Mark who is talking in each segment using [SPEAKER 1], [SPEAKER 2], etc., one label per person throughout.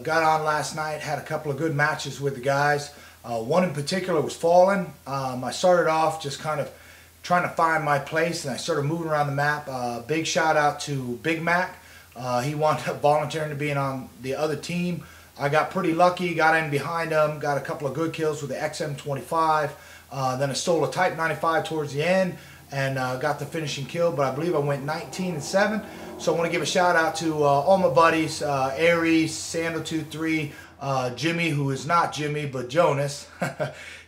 [SPEAKER 1] got on last night, had a couple of good matches with the guys. One in particular was Fallen. I started off just kind of trying to find my place, and I started moving around the map. Big shout out to Big Mac. He wound up volunteering to being on the other team. I got pretty lucky, got in behind him, got a couple of good kills with the XM25. Then I stole a Type 95 towards the end and got the finishing kill, but I believe I went 19-7. So I want to give a shout out to all my buddies, Aries, Sandal23, Jimmy, who is not Jimmy, but Jonas,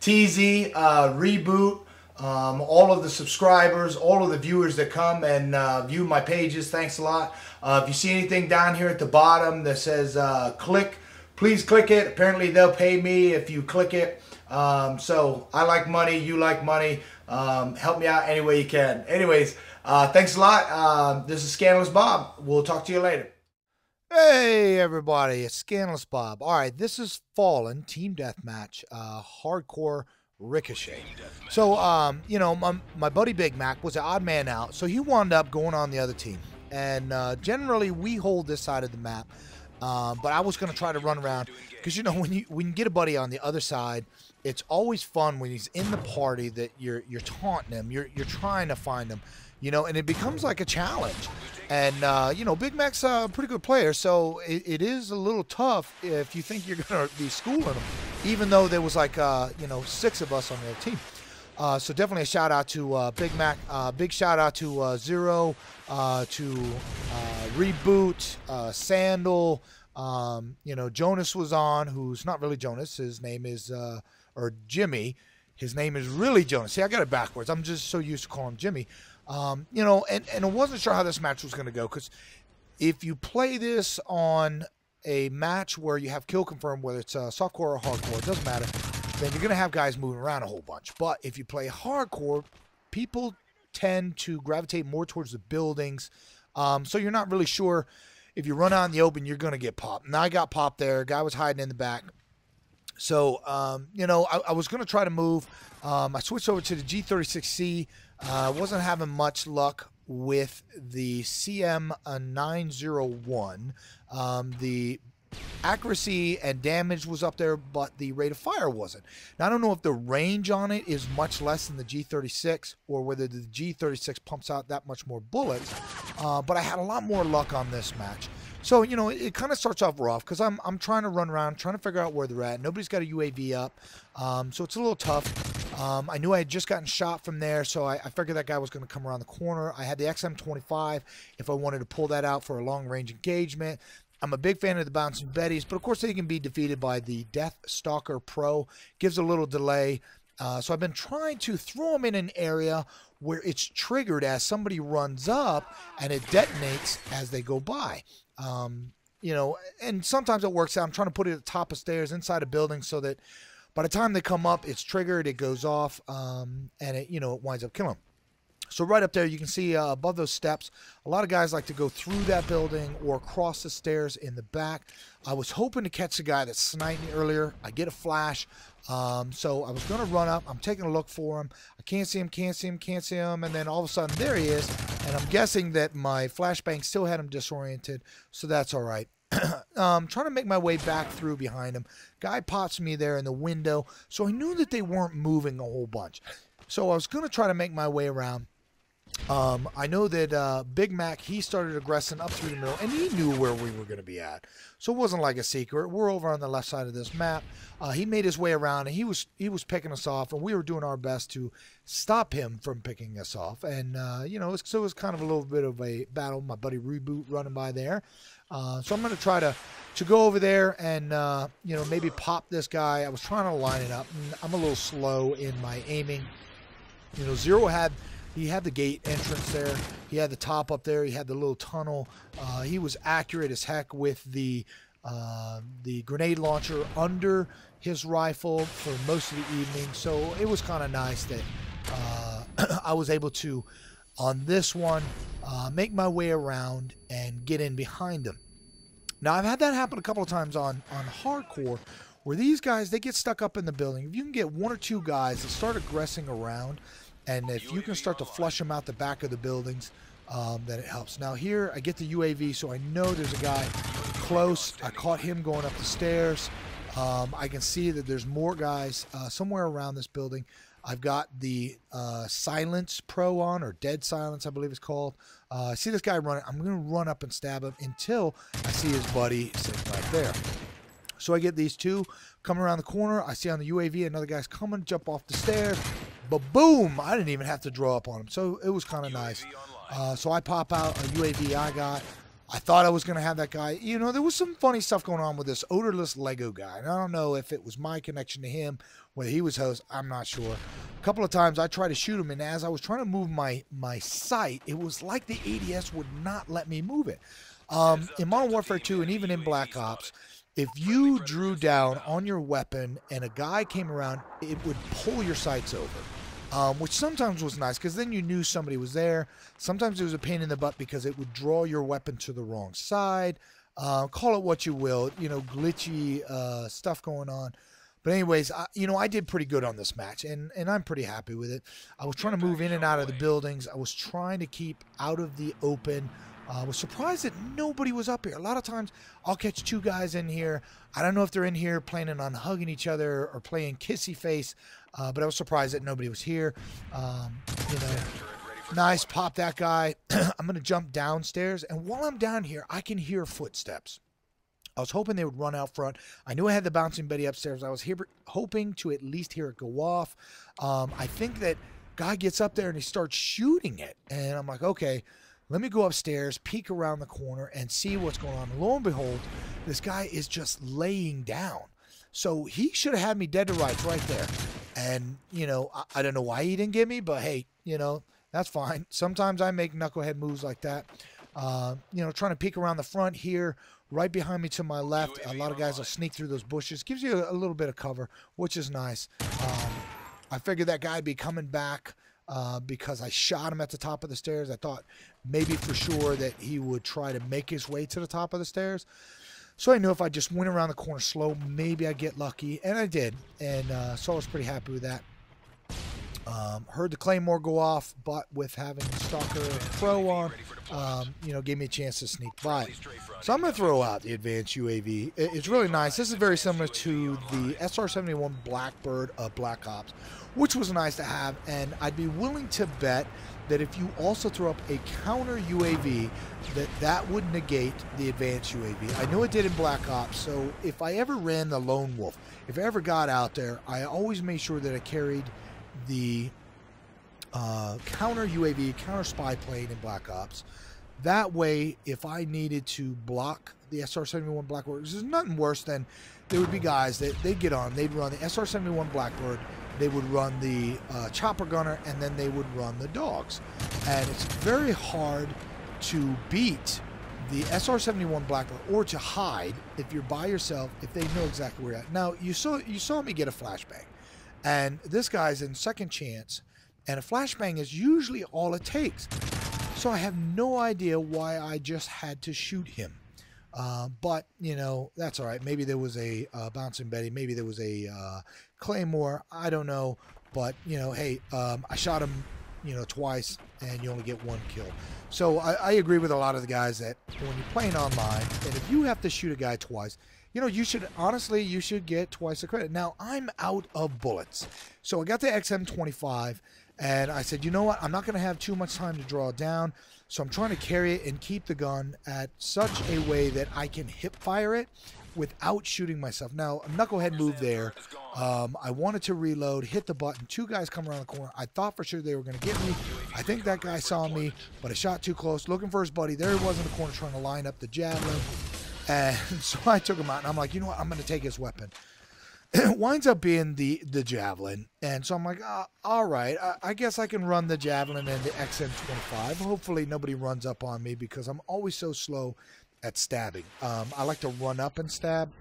[SPEAKER 1] TZ, Reboot, all of the subscribers, all of the viewers that come and view my pages. Thanks a lot. If you see anything down here at the bottom that says click, please click it. Apparently they'll pay me if you click it. So I like money, you like money. Help me out any way you can. Anyways, thanks a lot. This is Scandalous Bob. We'll talk to you later.
[SPEAKER 2] Hey everybody, it's Scandalous Bob. All right, this is Fallen Team Deathmatch, Hardcore Ricochet. So, you know, my buddy Big Mac was an odd man out, so he wound up going on the other team. And generally, we hold this side of the map. But I was going to try to run around because, you know, when you get a buddy on the other side, it's always fun when he's in the party that you're taunting him, you're trying to find him, you know, and it becomes like a challenge. And, you know, Big Mac's a pretty good player, so it is a little tough if you think you're going to be schooling him, even though there was like, you know, 6 of us on their team. So definitely a shout out to Big Mac. Big shout out to Zero, to Reboot, Sandal. You know, Jonas was on, who's not really Jonas. His name is, or Jimmy. His name is really Jonas. See, I got it backwards. I'm just so used to calling him Jimmy. You know, and I wasn't sure how this match was going to go, because if you play this on a match where you have kill confirmed, whether it's softcore or hardcore, it doesn't matter, then you're going to have guys moving around a whole bunch. But if you play hardcore, people tend to gravitate more towards the buildings. So you're not really sure if you run out in the open, you're going to get popped. And I got popped there. Guy was hiding in the back. So, you know, I was going to try to move. I switched over to the G36C. Wasn't having much luck with the CM901. The accuracy and damage was up there, but the rate of fire wasn't. Now, I don't know if the range on it is much less than the G36 or whether the G36 pumps out that much more bullets, but I had a lot more luck on this match. So, you know, it kind of starts off rough because I'm trying to run around, trying to figure out where they're at. Nobody's got a UAV up, so it's a little tough. I knew I had just gotten shot from there, so I figured that guy was going to come around the corner. I had the XM25 if I wanted to pull that out for a long-range engagement. I'm a big fan of the Bouncing Betties, but of course they can be defeated by the Death Stalker Pro. Gives a little delay. So I've been trying to throw them in an area where it's triggered as somebody runs up and it detonates as they go by. You know, and sometimes it works out. I'm trying to put it at the top of stairs inside a building so that by the time they come up, it's triggered, it goes off, and it, you know, it winds up killing them. So right up there, you can see above those steps, a lot of guys like to go through that building or cross the stairs in the back. I was hoping to catch the guy that sniped me earlier. I get a flash. So I was going to run up. I'm taking a look for him. I can't see him, can't see him, can't see him. And then all of a sudden, there he is. And I'm guessing that my flashbang still had him disoriented. So that's all right. Trying to make my way back through behind him. Guy pops me there in the window. So I knew that they weren't moving a whole bunch. So I was going to try to make my way around. I know that Big Mac, he started aggressing up through the middle, and he knew where we were going to be at. So it wasn't like a secret. We're over on the left side of this map. He made his way around, and he was picking us off, and we were doing our best to stop him from picking us off. And, you know, so it was kind of a little bit of a battle. My buddy Reboot running by there. So I'm going to try to go over there and, you know, maybe pop this guy. I was trying to line it up, and I'm a little slow in my aiming. You know, Zero had the gate entrance there. He had the top up there. He had the little tunnel. He was accurate as heck with the grenade launcher under his rifle for most of the evening. So it was kind of nice that I was able to, on this one, make my way around and get in behind him. Now, I've had that happen a couple of times on hardcore, where these guys, they get stuck up in the building. If you can get 1 or 2 guys that start aggressing around, and if you can start to flush them out the back of the buildings, then it helps. Now here, I get the UAV, so I know there's a guy close. I caught him going up the stairs. I can see that there's more guys somewhere around this building. I've got the Silence Pro on, or Dead Silence, I believe it's called. I see this guy running. I'm going to run up and stab him until I see his buddy sitting right there. So I get these two coming around the corner. I see on the UAV another guy's coming, jump off the stairs. But boom, I didn't even have to draw up on him. So it was kind of nice. So I pop out a UAV I got. I thought I was going to have that guy. You know, there was some funny stuff going on with this odorless Lego guy. And I don't know if it was my connection to him, whether he was host. I'm not sure. A couple of times I tried to shoot him, and as I was trying to move my sight, it was like the ADS would not let me move it. In Modern Warfare 2 and even in Black Ops, if you drew down on your weapon and a guy came around, it would pull your sights over, which sometimes was nice because then you knew somebody was there. Sometimes it was a pain in the butt because it would draw your weapon to the wrong side. Call it what you will, you know, glitchy stuff going on. But anyways, I did pretty good on this match, and I'm pretty happy with it. I was trying to move in and out of the buildings. I was trying to keep out of the open. I was surprised that nobody was up here. A lot of times I'll catch two guys in here. I don't know if they're in here planning on hugging each other or playing kissy face, but I was surprised that nobody was here. Nice, pop that guy. I'm going to jump downstairs, and while I'm down here, I can hear footsteps. I was hoping they would run out front. I knew I had the bouncing Betty upstairs. I was hoping to at least hear it go off. I think that guy gets up there and he starts shooting it, and I'm like, okay, let me go upstairs, peek around the corner, and see what's going on. Lo and behold, this guy is just laying down. So he should have had me dead to rights right there. And, you know, I don't know why he didn't get me, but hey, you know, that's fine. Sometimes I make knucklehead moves like that. Trying to peek around the front here, right behind me to my left. A lot of guys will sneak through those bushes. Gives you a little bit of cover, which is nice. I figured that guy would be coming back because I shot him at the top of the stairs. I thought maybe for sure that he would try to make his way to the top of the stairs. So I knew if I just went around the corner slow, maybe I'd get lucky. And I did. And so I was pretty happy with that. Heard the Claymore go off, but with having Stalker Pro on, gave me a chance to sneak by. So I'm going to throw out the advanced UAV. It's really nice. This is very similar to the SR-71 Blackbird of Black Ops, which was nice to have, and I'd be willing to bet that if you also throw up a counter UAV, that would negate the advanced UAV. I know it did in Black Ops, so if I ever ran the Lone Wolf, if I ever got out there, I always made sure that I carried the counter UAV, counter spy plane in Black Ops. That way, if I needed to block the SR-71 Blackbird, there's nothing worse than there would be guys that they'd get on, they'd run the SR-71 Blackbird, they would run the chopper gunner, and then they would run the dogs. And it's very hard to beat the SR-71 Blackbird or to hide if you're by yourself, if they know exactly where you're at. Now, you saw me get a flashbang. And this guy's in second chance, and a flashbang is usually all it takes. So I have no idea why I just had to shoot him. But, you know, that's all right. Maybe there was a bouncing Betty. Maybe there was a Claymore. I don't know. But, you know, hey, I shot him, twice, and you only get one kill. So I agree with a lot of the guys that when you're playing online, and if you have to shoot a guy twice, you should get twice the credit. Now, I'm out of bullets. So I got the XM25, and I said, you know what? I'm not going to have too much time to draw it down. So I'm trying to carry it and keep the gun at such a way that I can hip fire it without shooting myself. Now, a knucklehead move there. I wanted to reload, hit the button. Two guys come around the corner. I thought for sure they were going to get me. I think that guy saw me, but I shot too close, looking for his buddy. There he was in the corner trying to line up the javelin. And so I took him out, and I'm like, you know what? I'm going to take his weapon. It winds up being the javelin. And so I'm like, all right, I guess I can run the javelin and the XM25. Hopefully nobody runs up on me because I'm always so slow at stabbing. I like to run up and stab.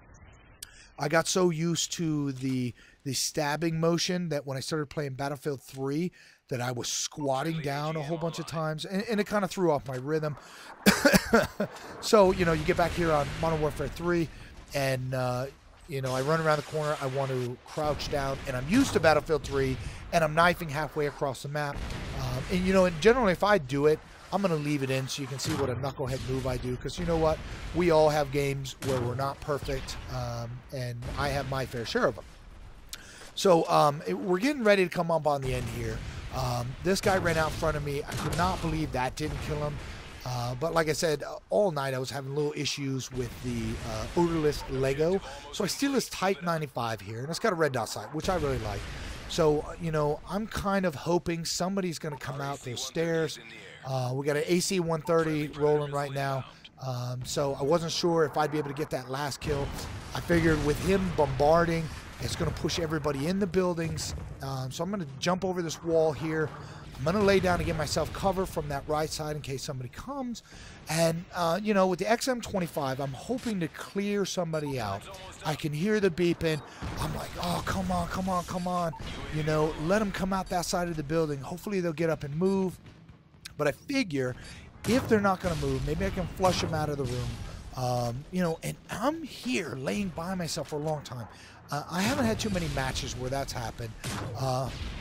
[SPEAKER 2] I got so used to the stabbing motion that when I started playing Battlefield 3, that I was squatting down a whole bunch of times, and it kind of threw off my rhythm. So, you get back here on Modern Warfare 3, and, I run around the corner, I want to crouch down, and I'm used to Battlefield 3, and I'm knifing halfway across the map. And generally, if I do it, I'm going to leave it in so you can see what a knucklehead move I do, because you know what? We all have games where we're not perfect, and I have my fair share of them. So we're getting ready to come up on the end here. This guy ran out in front of me. I could not believe that didn't kill him. But like I said, all night I was having little issues with the odorless Lego. So I steal this Type 95 here, and it's got a red dot sight, which I really like. So, you know, I'm kind of hoping somebody's going to come out those stairs. We got an AC 130 rolling right now. So I wasn't sure if I'd be able to get that last kill. I figured with him bombarding, it's going to push everybody in the buildings. So I'm going to jump over this wall here. I'm going to lay down to get myself cover from that right side in case somebody comes. And, you know, with the XM25, I'm hoping to clear somebody out. I can hear the beeping. I'm like, oh, come on, come on, come on. You know, let them come out that side of the building. Hopefully they'll get up and move. But I figure if they're not going to move, maybe I can flush them out of the room. You know, and I'm here laying by myself for a long time. I haven't had too many matches where that's happened.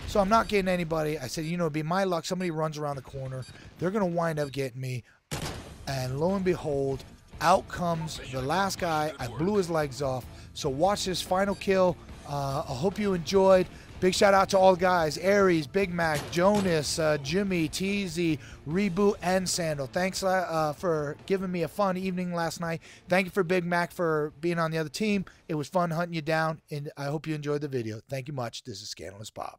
[SPEAKER 2] So I'm not getting anybody. I said, you know, it'd be my luck. Somebody runs around the corner. They're going to wind up getting me. And lo and behold, out comes the last guy. I blew his legs off. So watch this final kill. I hope you enjoyed. Big shout out to all the guys, Aries, Big Mac, Jonas, Jimmy, TZ, Reboot, and Sandal. Thanks for giving me a fun evening last night. Thank you for Big Mac for being on the other team. It was fun hunting you down, and I hope you enjoyed the video. Thank you much. This is Scandalous Bob.